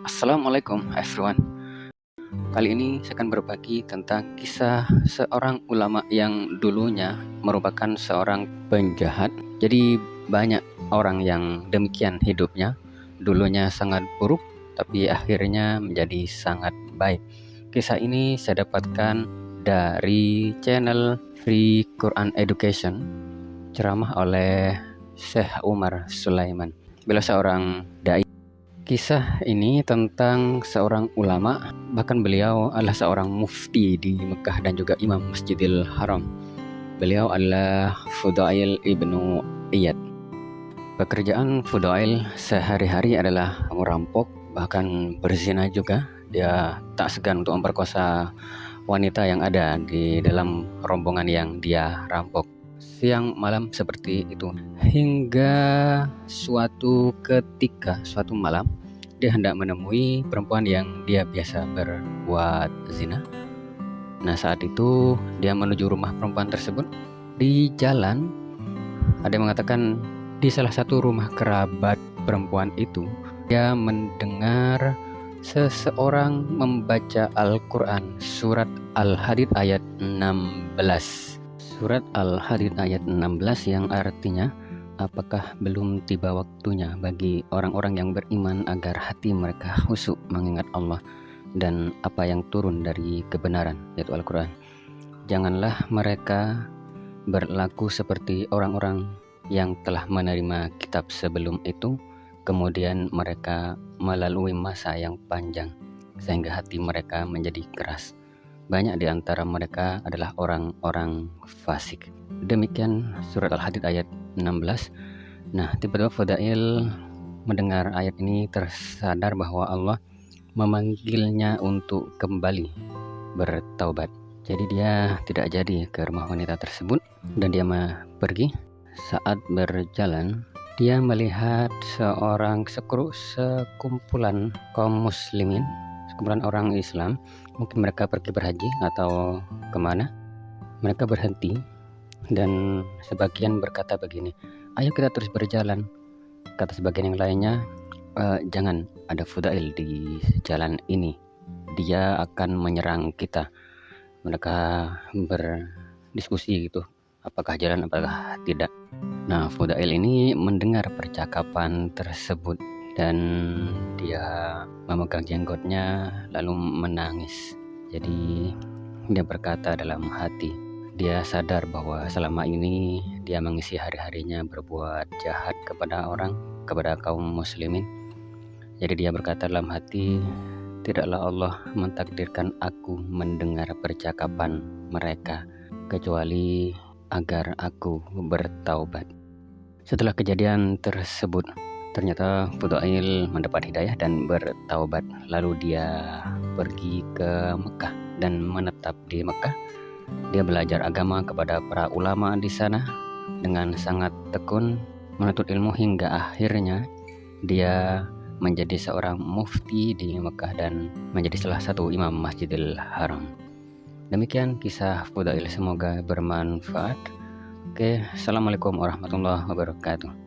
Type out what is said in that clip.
Assalamualaikum everyone. Kali ini saya akan berbagi tentang kisah seorang ulama yang dulunya merupakan seorang penjahat. Jadi banyak orang yang demikian hidupnya. Dulunya sangat buruk tapi akhirnya menjadi sangat baik. Kisah ini saya dapatkan dari channel Free Quran Education, ceramah oleh Syekh Umar Sulaiman. Beliau seorang dai. Kisah ini tentang seorang ulama, bahkan beliau adalah seorang mufti di Mekah dan juga imam Masjidil Haram. Beliau adalah Fudail ibnu Iyad. Pekerjaan Fudail sehari-hari adalah merampok, bahkan berzina juga. Dia tak segan untuk memperkosa wanita yang ada di dalam rombongan yang dia rampok. Siang malam seperti itu, hingga suatu malam dia hendak menemui perempuan yang dia biasa berbuat zina. Nah, saat itu dia menuju rumah perempuan tersebut. Di jalan ada yang mengatakan di salah satu rumah kerabat perempuan itu dia mendengar seseorang membaca Al-Quran, surat Al-Hadid ayat 16. Surat Al-Hadid ayat 16 yang artinya, apakah belum tiba waktunya bagi orang-orang yang beriman agar hati mereka khusyuk mengingat Allah dan apa yang turun dari kebenaran, yaitu Al-Quran. Janganlah mereka berlaku seperti orang-orang yang telah menerima kitab sebelum itu, kemudian mereka melalui masa yang panjang sehingga hati mereka menjadi keras. Banyak di antara mereka adalah orang-orang fasik. Demikian surat Al-Hadid ayat 16. Nah, tiba-tiba Fudail mendengar ayat ini tersadar bahwa Allah memanggilnya untuk kembali bertaubat. Jadi dia tidak jadi ke rumah wanita tersebut dan dia pergi. Saat berjalan, dia melihat sekumpulan kaum muslimin, sekumpulan orang Islam. Mungkin mereka pergi berhaji atau kemana. Mereka berhenti dan sebagian berkata begini, ayo kita terus berjalan. Kata sebagian yang lainnya, jangan, ada Fudail di jalan ini, dia akan menyerang kita. Mereka berdiskusi gitu, apakah jalan apakah tidak. Nah, Fudail ini mendengar percakapan tersebut dan dia memegang jenggotnya lalu menangis. Jadi dia berkata dalam hati, dia sadar bahwa selama ini dia mengisi hari-harinya berbuat jahat kepada kaum muslimin. Jadi dia berkata dalam hati, tidaklah Allah mentakdirkan aku mendengar percakapan mereka kecuali agar aku bertaubat. Setelah kejadian tersebut, ternyata Fudail mendapat hidayah dan bertaubat. Lalu dia pergi ke Mekah dan menetap di Mekah. Dia belajar agama kepada para ulama di sana dengan sangat tekun, menuntut ilmu hingga akhirnya dia menjadi seorang mufti di Mekah dan menjadi salah satu imam Masjidil Haram. Demikian kisah Fudail, semoga bermanfaat. Oke, assalamualaikum warahmatullahi wabarakatuh.